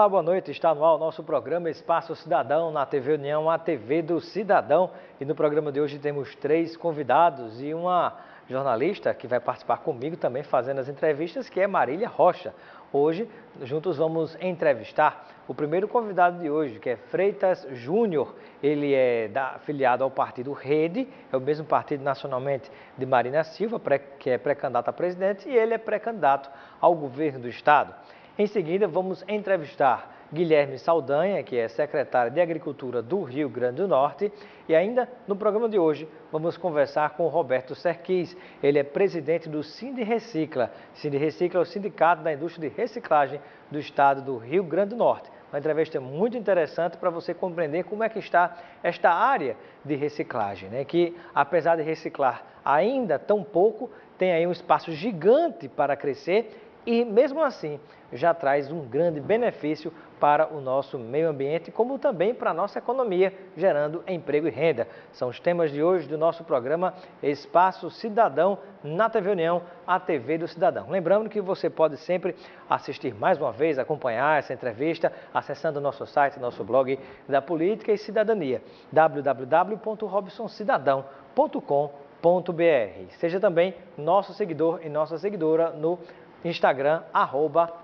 Olá, boa noite. Está no ar o nosso programa Espaço Cidadão na TV União, a TV do Cidadão. E no programa de hoje temos 3 convidados e uma jornalista que vai participar comigo também fazendo as entrevistas, que é Marília Rocha. Hoje, juntos vamos entrevistar o primeiro convidado de hoje, que é Freitas Júnior. Ele é afiliado ao partido Rede, é o mesmo partido nacionalmente de Marina Silva, que é pré-candidato a presidente, e ele é pré-candidato ao governo do estado. Em seguida, vamos entrevistar Guilherme Saldanha, que é secretário de Agricultura do Rio Grande do Norte. E ainda no programa de hoje, vamos conversar com o Roberto Serquis. Ele é presidente do Sindirecicla. Sindirecicla é o Sindicato da Indústria de Reciclagem do estado do Rio Grande do Norte. Uma entrevista muito interessante para você compreender como é que está esta área de reciclagem, né? Que apesar de reciclar ainda tão pouco, tem aí um espaço gigante para crescer e mesmo assim já traz um grande benefício para o nosso meio ambiente, como também para a nossa economia, gerando emprego e renda. São os temas de hoje do nosso programa Espaço Cidadão na TV União, a TV do Cidadão. Lembrando que você pode sempre assistir mais uma vez, acompanhar essa entrevista, acessando o nosso site, nosso blog da Política e Cidadania, www.robsoncidadão.com.br. Seja também nosso seguidor e nossa seguidora no Instagram,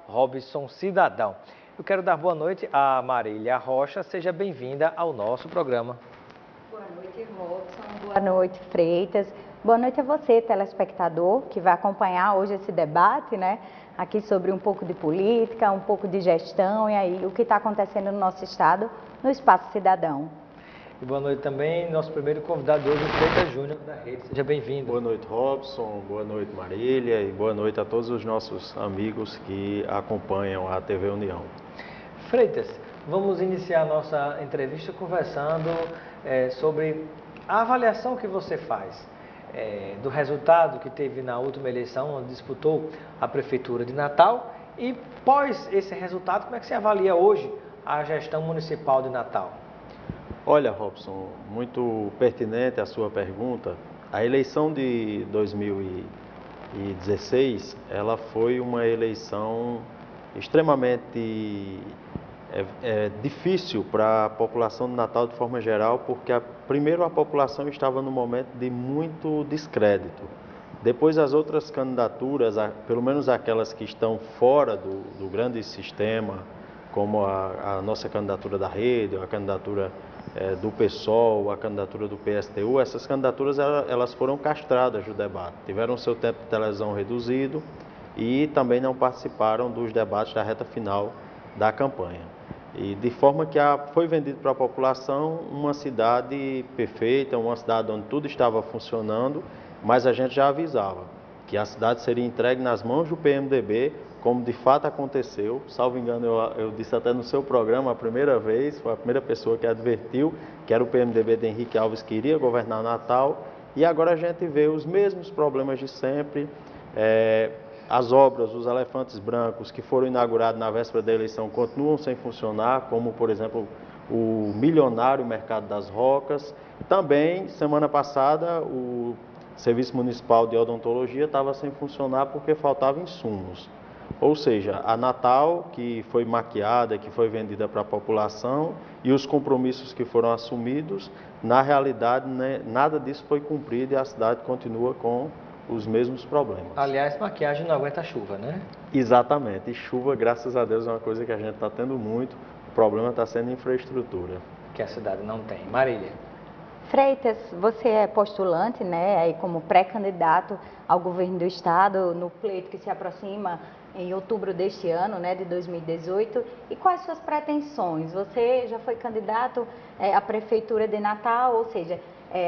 @RobsonCidadão. Eu quero dar boa noite a Marília Rocha. Seja bem-vinda ao nosso programa. Boa noite, Robson. Boa noite, Freitas. Boa noite a você, telespectador, que vai acompanhar hoje esse debate, né? Aqui sobre um pouco de política, um pouco de gestão e aí o que está acontecendo no nosso estado, no Espaço Cidadão. E boa noite também, nosso primeiro convidado de hoje, o Freitas Júnior da Rede. Seja bem-vindo. Boa noite, Robson. Boa noite, Marília. E boa noite a todos os nossos amigos que acompanham a TV União. Freitas, vamos iniciar a nossa entrevista conversando sobre a avaliação que você faz do resultado que teve na última eleição, onde disputou a Prefeitura de Natal. E pós esse resultado, como é que você avalia hoje a gestão municipal de Natal? Olha, Robson, muito pertinente a sua pergunta. A eleição de 2016, ela foi uma eleição extremamente difícil para a população de Natal de forma geral, porque primeiro a população estava num momento de muito descrédito. Depois as outras candidaturas, pelo menos aquelas que estão fora do grande sistema, como a nossa candidatura da Rede, a candidatura do PSOL, a candidatura do PSTU, essas candidaturas elas foram castradas do debate, tiveram seu tempo de televisão reduzido e também não participaram dos debates da reta final da campanha. E de forma que foi vendido para a população uma cidade perfeita, uma cidade onde tudo estava funcionando, mas a gente já avisava que a cidade seria entregue nas mãos do PMDB, como de fato aconteceu. Salvo engano, eu disse até no seu programa a primeira vez, foi a primeira pessoa que advertiu que era o PMDB de Henrique Alves que iria governar Natal, e agora a gente vê os mesmos problemas de sempre. As obras, os elefantes brancos que foram inaugurados na véspera da eleição continuam sem funcionar, como por exemplo o milionário Mercado das Rocas. Também, semana passada, o Serviço Municipal de Odontologia estava sem funcionar porque faltavam insumos. Ou seja, a Natal, que foi maquiada, que foi vendida para a população, e os compromissos que foram assumidos, na realidade, né, nada disso foi cumprido e a cidade continua com os mesmos problemas. Aliás, maquiagem não aguenta chuva, né? Exatamente. E chuva, graças a Deus, é uma coisa que a gente está tendo muito. O problema está sendo infraestrutura. Que a cidade não tem. Marília. Freitas, você é postulante, né, aí como pré-candidato ao governo do estado no pleito que se aproxima em outubro deste ano, né, de 2018. E quais suas pretensões? Você já foi candidato à prefeitura de Natal, ou seja,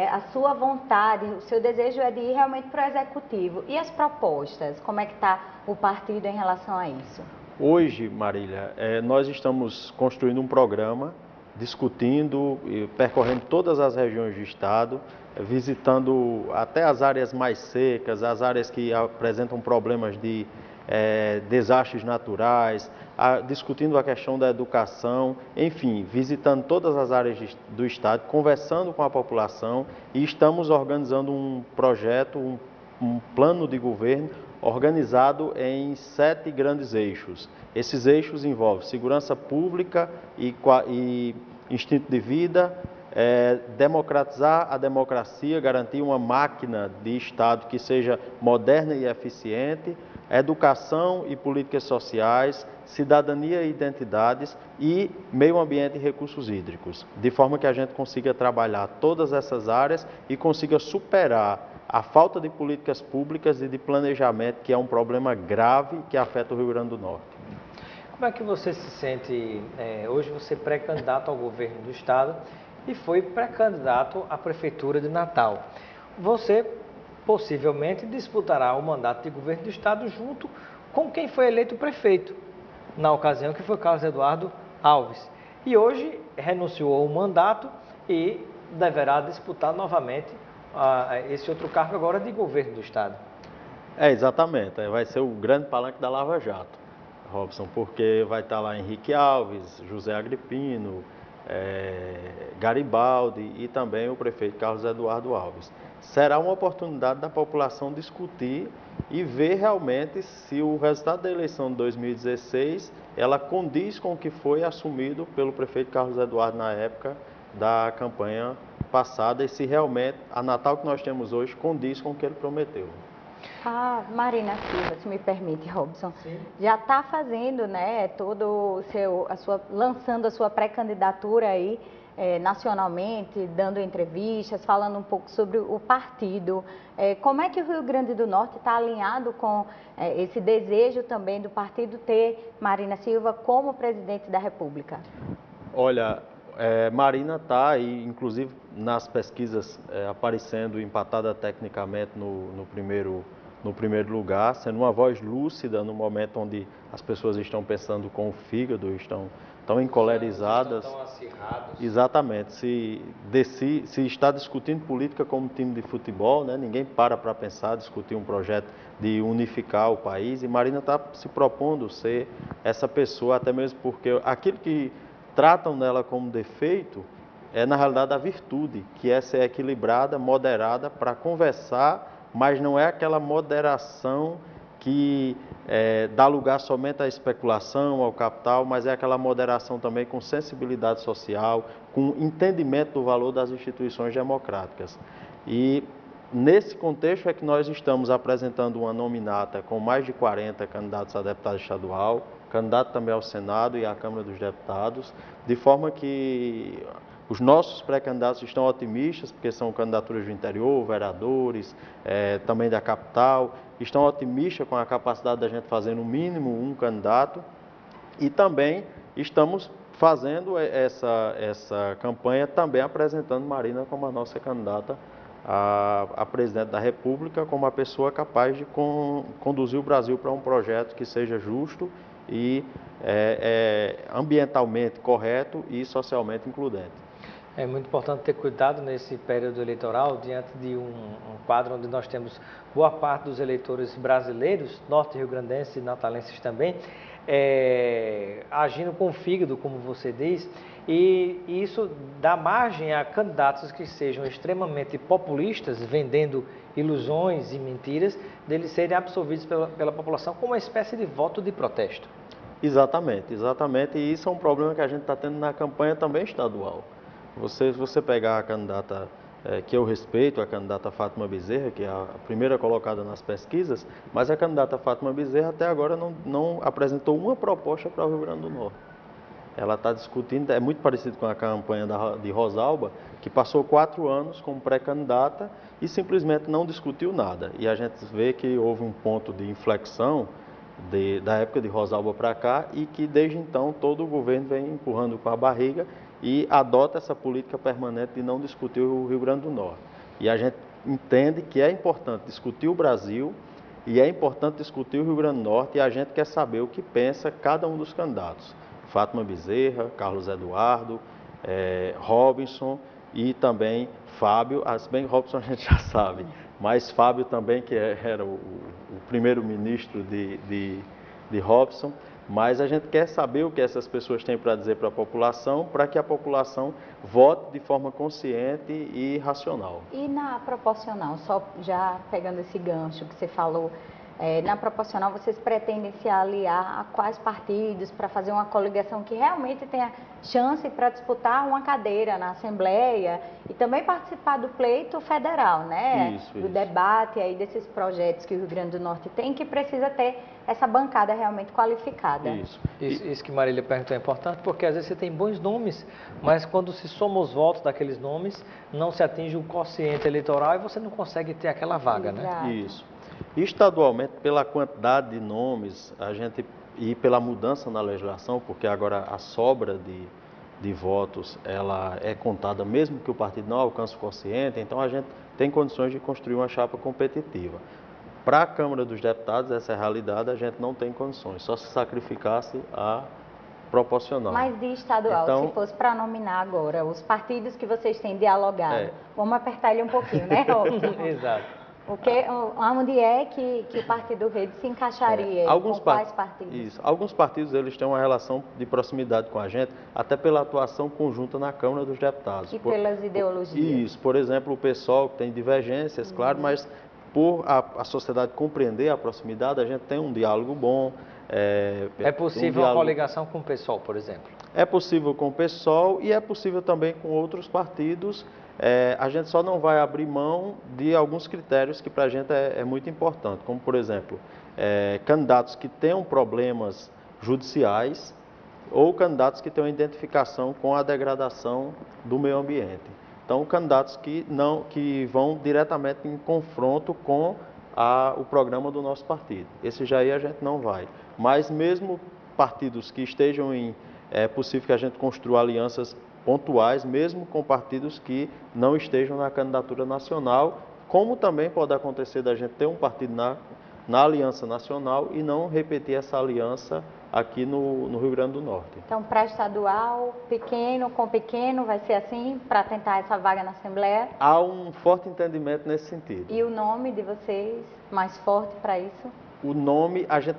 a sua vontade, o seu desejo é de ir realmente para o executivo. E as propostas? Como é que está o partido em relação a isso? Hoje, Marília, nós estamos construindo um programa, discutindo e percorrendo todas as regiões do estado, visitando até as áreas mais secas, as áreas que apresentam problemas de desastres naturais, discutindo a questão da educação, enfim, visitando todas as áreas do estado, conversando com a população, e estamos organizando um projeto, um plano de governo organizado em 7 grandes eixos. Esses eixos envolvem segurança pública e instinto de vida, democratizar a democracia, garantir uma máquina de Estado que seja moderna e eficiente, educação e políticas sociais, cidadania e identidades e meio ambiente e recursos hídricos, de forma que a gente consiga trabalhar todas essas áreas e consiga superar a falta de políticas públicas e de planejamento, que é um problema grave que afeta o Rio Grande do Norte. Como é que você se sente, hoje você é pré-candidato ao governo do Estado e foi pré-candidato à Prefeitura de Natal? Você possivelmente disputará o mandato de governo do Estado junto com quem foi eleito prefeito, na ocasião que foi Carlos Eduardo Alves. E hoje renunciou ao mandato e deverá disputar novamente esse outro cargo agora de governo do Estado. Exatamente. Vai ser o grande palanque da Lava Jato, Robson, porque vai estar lá Henrique Alves, José Agripino, Garibaldi e também o prefeito Carlos Eduardo Alves. Será uma oportunidade da população discutir e ver realmente se o resultado da eleição de 2016 ela condiz com o que foi assumido pelo prefeito Carlos Eduardo na época da campanha passada e se realmente a Natal que nós temos hoje condiz com o que ele prometeu. A Marina Silva, se me permite, Robson, Sim. já está fazendo, né, lançando a sua pré-candidatura aí nacionalmente, dando entrevistas, falando um pouco sobre o partido. Como é que o Rio Grande do Norte está alinhado com esse desejo também do partido ter Marina Silva como presidente da República? Olha, Marina está aí, inclusive nas pesquisas, aparecendo empatada tecnicamente no primeiro lugar, sendo uma voz lúcida no momento onde as pessoas estão pensando com o fígado, estão encolerizadas. Estão acirrados. Exatamente. Se está discutindo política como time de futebol, né, ninguém para pensar, discutir um projeto de unificar o país, e Marina está se propondo ser essa pessoa, até mesmo porque aquilo que tratam nela como defeito é, na realidade, a virtude, que é ser equilibrada, moderada, para conversar, mas não é aquela moderação que dá lugar somente à especulação, ao capital, mas é aquela moderação também com sensibilidade social, com entendimento do valor das instituições democráticas. E nesse contexto é que nós estamos apresentando uma nominata com mais de 40 candidatos a deputado estadual, candidato também ao Senado e à Câmara dos Deputados, de forma que os nossos pré-candidatos estão otimistas, porque são candidaturas do interior, vereadores, também da capital, estão otimistas com a capacidade da gente fazer no mínimo um candidato e também estamos fazendo essa campanha também apresentando Marina como a nossa candidata a presidente da República, como a pessoa capaz de conduzir o Brasil para um projeto que seja justo e ambientalmente correto e socialmente includente. É muito importante ter cuidado nesse período eleitoral, diante de um quadro onde nós temos boa parte dos eleitores brasileiros, norte-riograndenses e natalenses também, agindo com o fígado, como você diz, e isso dá margem a candidatos que sejam extremamente populistas, vendendo ilusões e mentiras, deles serem absorvidos pela população como uma espécie de voto de protesto. Exatamente, e isso é um problema que a gente está tendo na campanha também estadual. Se você pegar a candidata que eu respeito, a candidata Fátima Bezerra, que é a primeira colocada nas pesquisas, mas a candidata Fátima Bezerra até agora não apresentou uma proposta para o Rio Grande do Norte. Ela está discutindo, é muito parecido com a campanha de Rosalba, que passou 4 anos como pré-candidata e simplesmente não discutiu nada. E a gente vê que houve um ponto de inflexão da época de Rosalba para cá e que desde então todo o governo vem empurrando com a barriga e adota essa política permanente de não discutir o Rio Grande do Norte. E a gente entende que é importante discutir o Brasil e é importante discutir o Rio Grande do Norte e a gente quer saber o que pensa cada um dos candidatos. Fátima Bezerra, Carlos Eduardo, Robinson e também Fábio, se bem que Robinson a gente já sabe, mas Fábio também, que era o primeiro-ministro de Robson, mas a gente quer saber o que essas pessoas têm para dizer para a população, para que a população vote de forma consciente e racional. E na proporcional, só já pegando esse gancho que você falou, na proporcional vocês pretendem se aliar a quais partidos para fazer uma coligação que realmente tenha chance para disputar uma cadeira na Assembleia e também participar do pleito federal, né? Do debate aí desses projetos que o Rio Grande do Norte tem, que precisa ter essa bancada realmente qualificada. Isso que Marília perguntou é importante, porque às vezes você tem bons nomes, mas quando se soma os votos daqueles nomes, não se atinge o quociente eleitoral e você não consegue ter aquela vaga, Exato. né? Isso. Estadualmente, pela quantidade de nomes, e pela mudança na legislação, porque agora a sobra de votos, ela é contada mesmo que o partido não alcance o quociente, então a gente tem condições de construir uma chapa competitiva. Para a Câmara dos Deputados, essa é a realidade, a gente não tem condições, só se sacrificasse a proporcional. Mas de estadual, então, se fosse para nominar agora, os partidos que vocês têm dialogado, vamos apertar ele um pouquinho, né, Robson? Exato. Onde é que o Partido Rede se encaixaria? Com quais partidos? Isso. Alguns partidos eles têm uma relação de proximidade com a gente, até pela atuação conjunta na Câmara dos Deputados. E pelas ideologias? Isso. Por exemplo, o PSOL tem divergências, claro, mas por a sociedade compreender a proximidade, a gente tem um diálogo bom. É possível uma coligação com o PSOL, por exemplo? É possível com o PSOL e é possível também com outros partidos. A gente só não vai abrir mão de alguns critérios que para a gente é muito importante, como, por exemplo, candidatos que tenham problemas judiciais ou candidatos que tenham identificação com a degradação do meio ambiente. Então, candidatos que vão diretamente em confronto com o programa do nosso partido. Esse já aí a gente não vai. Mas mesmo partidos que estejam é possível que a gente construa alianças pontuais, mesmo com partidos que não estejam na candidatura nacional, como também pode acontecer da gente ter um partido na aliança nacional e não repetir essa aliança aqui no Rio Grande do Norte. Então, para estadual, pequeno com pequeno, vai ser assim, para tentar essa vaga na Assembleia? Há um forte entendimento nesse sentido. E o nome de vocês, mais forte para isso? O nome, a gente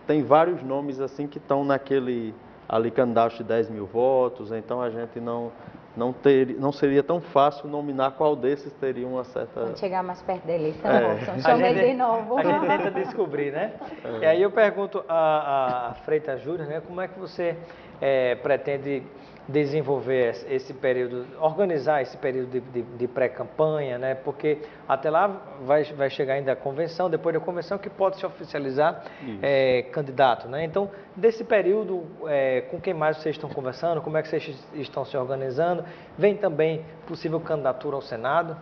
tem vários nomes assim que estão naquele ali candidatos de 10 mil votos, então a gente não seria tão fácil nominar qual desses teria uma certa... Quando chegar mais perto da eleição, Robson, chamei de novo. A gente tenta descobrir, né? E aí eu pergunto a Freitas Júnior, né, como é que você pretende desenvolver esse período, organizar esse período de pré-campanha, né? Porque até lá vai chegar ainda a convenção, depois da convenção que pode se oficializar candidato, né? Então, desse período, com quem mais vocês estão conversando, como é que vocês estão se organizando? Vem também possível candidatura ao Senado?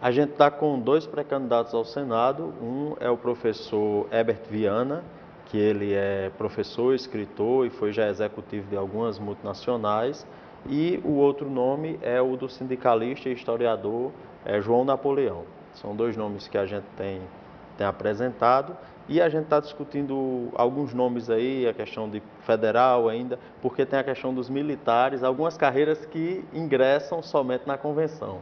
A gente está com 2 pré-candidatos ao Senado, um é o professor Herbert Viana, que ele é professor, escritor e foi já executivo de algumas multinacionais, e o outro nome é o do sindicalista e historiador João Napoleão. São 2 nomes que a gente tem apresentado e a gente está discutindo alguns nomes aí, a questão de federal ainda, porque tem a questão dos militares, algumas carreiras que ingressam somente na convenção.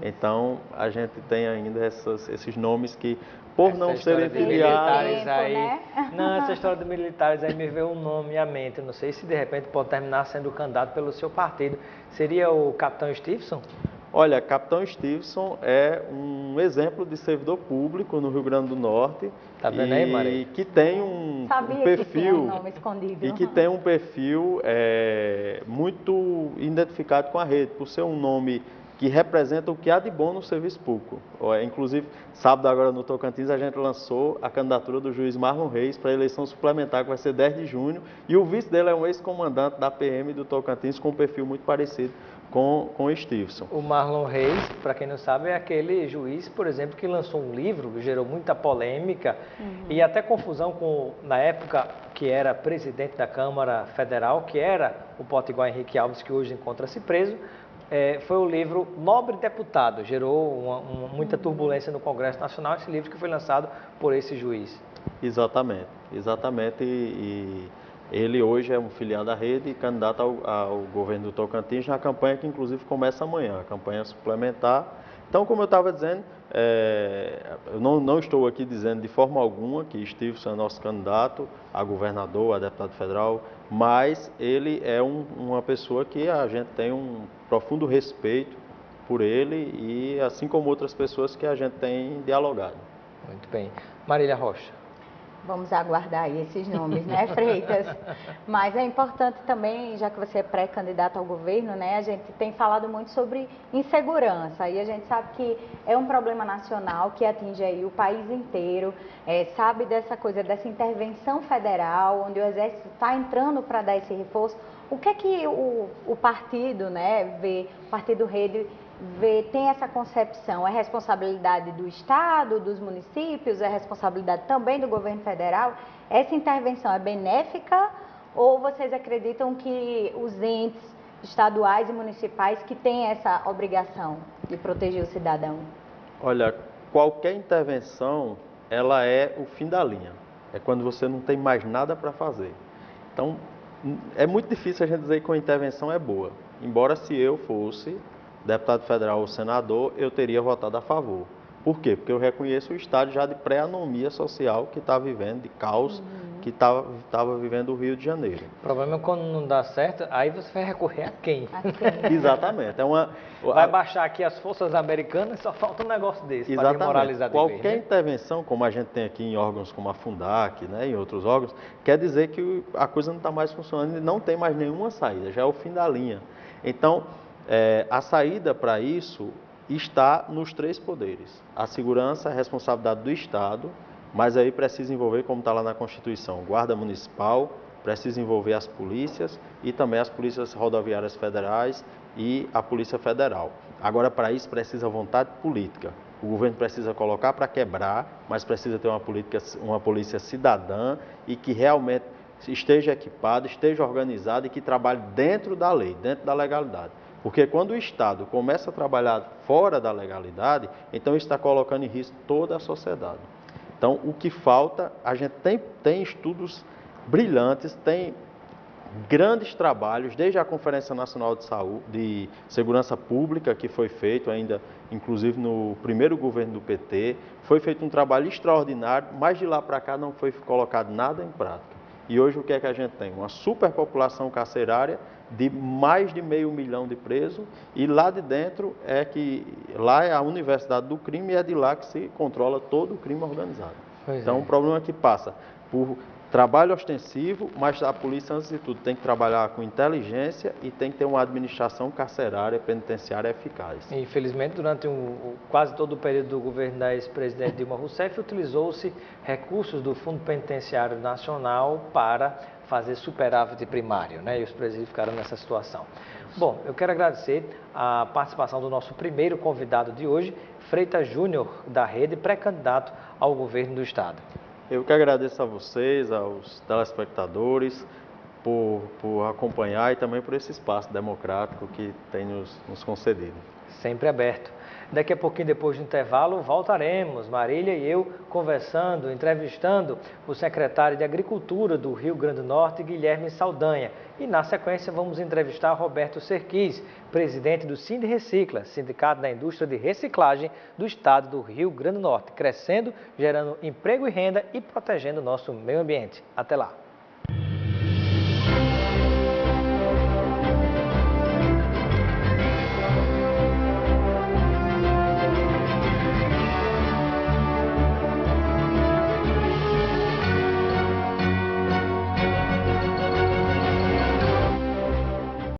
Então, a gente tem ainda esses nomes que, por não serem filiados... Não, essa história de militares aí me veio um nome à mente. Não sei se de repente pode terminar sendo candidato pelo seu partido. Seria o Capitão Stevenson? Olha, Capitão Stevenson é um exemplo de servidor público no Rio Grande do Norte. Tá vendo aí, Maria? E que tem um perfil... E que tem um perfil muito identificado com a rede, por ser um nome que representa o que há de bom no serviço público. Inclusive, sábado agora no Tocantins, a gente lançou a candidatura do juiz Marlon Reis para a eleição suplementar, que vai ser 10 de junho, e o vice dele é um ex-comandante da PM do Tocantins, com um perfil muito parecido com o Stevenson. O Marlon Reis, para quem não sabe, é aquele juiz, por exemplo, que lançou um livro que gerou muita polêmica e até confusão na época, que era presidente da Câmara Federal, que era o potiguar Henrique Alves, que hoje encontra-se preso. Foi o livro Nobre Deputado, gerou muita turbulência no Congresso Nacional, esse livro que foi lançado por esse juiz. Exatamente. E ele hoje é um filiado da rede e candidato ao governo do Tocantins na campanha que inclusive começa amanhã, a campanha suplementar, Então, como eu estava dizendo, eu não estou aqui dizendo de forma alguma que Stevenson é nosso candidato a governador, a deputado federal, mas ele é uma pessoa que a gente tem um profundo respeito por ele e assim como outras pessoas que a gente tem dialogado. Muito bem. Marília Rocha. Vamos aguardar aí esses nomes, né, Freitas? Mas é importante também, já que você é pré-candidato ao governo, né, a gente tem falado muito sobre insegurança e a gente sabe que é um problema nacional que atinge aí o país inteiro, sabe dessa coisa, dessa intervenção federal, onde o Exército está entrando para dar esse reforço. O que é que o partido, né, o Partido Rede, tem essa concepção? É responsabilidade do Estado, dos municípios, é responsabilidade também do governo federal? Essa intervenção é benéfica ou vocês acreditam que os entes estaduais e municipais que têm essa obrigação de proteger o cidadão? Olha, qualquer intervenção, ela é o fim da linha. É quando você não tem mais nada para fazer. Então, é muito difícil a gente dizer que uma intervenção é boa. Embora se eu fosse deputado federal ou senador, eu teria votado a favor. Por quê? Porque eu reconheço o estado já de pré-anomia social que está vivendo, de caos que estava vivendo o Rio de Janeiro. O problema é quando não dá certo, aí você vai recorrer a quem? Exatamente. Vai baixar aqui as forças americanas, só falta um negócio desse para desmoralizar de vez, Qualquer né? intervenção, como a gente tem aqui em órgãos como a Fundac, né, em outros órgãos, quer dizer que a coisa não está mais funcionando e não tem mais nenhuma saída, já é o fim da linha. Então, a saída para isso está nos três poderes. A segurança é a responsabilidade do Estado, mas aí precisa envolver, como está lá na Constituição, Guarda Municipal, precisa envolver as polícias e também as polícias rodoviárias federais e a Polícia Federal. Agora, para isso, precisa vontade política. O governo precisa colocar para quebrar, mas precisa ter uma polícia cidadã e que realmente esteja equipada, esteja organizada e que trabalhe dentro da lei, dentro da legalidade. Porque quando o Estado começa a trabalhar fora da legalidade, então está colocando em risco toda a sociedade. Então, o que falta, a gente tem estudos brilhantes, tem grandes trabalhos, desde a Conferência Nacional de Saúde, de Segurança Pública, que foi feito ainda, inclusive no primeiro governo do PT, foi feito um trabalho extraordinário, mas de lá para cá não foi colocado nada em prática. E hoje o que é que a gente tem? Uma superpopulação carcerária de mais de 500 mil de presos e lá de dentro lá é a universidade do crime e é de lá que se controla todo o crime organizado. Então o problema é que passa por trabalho ostensivo, mas a polícia, antes de tudo, tem que trabalhar com inteligência e tem que ter uma administração carcerária, penitenciária eficaz. Infelizmente, durante quase todo o período do governo da ex-presidente Dilma Rousseff, utilizou-se recursos do Fundo Penitenciário Nacional para fazer superávit primário, né? E os presídios ficaram nessa situação. Bom, eu quero agradecer a participação do nosso primeiro convidado de hoje, Freitas Júnior, da Rede, pré-candidato ao governo do Estado. Eu que agradeço a vocês, aos telespectadores, por acompanhar e também por esse espaço democrático que tem nos concedido. Sempre aberto. Daqui a pouquinho, depois do intervalo, voltaremos, Marília e eu, conversando, entrevistando o secretário de Agricultura do Rio Grande do Norte, Guilherme Saldanha. E, na sequência, vamos entrevistar Roberto Serquis, presidente do Sindrecicla, Sindicato da Indústria de Reciclagem do Estado do Rio Grande do Norte, crescendo, gerando emprego e renda e protegendo o nosso meio ambiente. Até lá!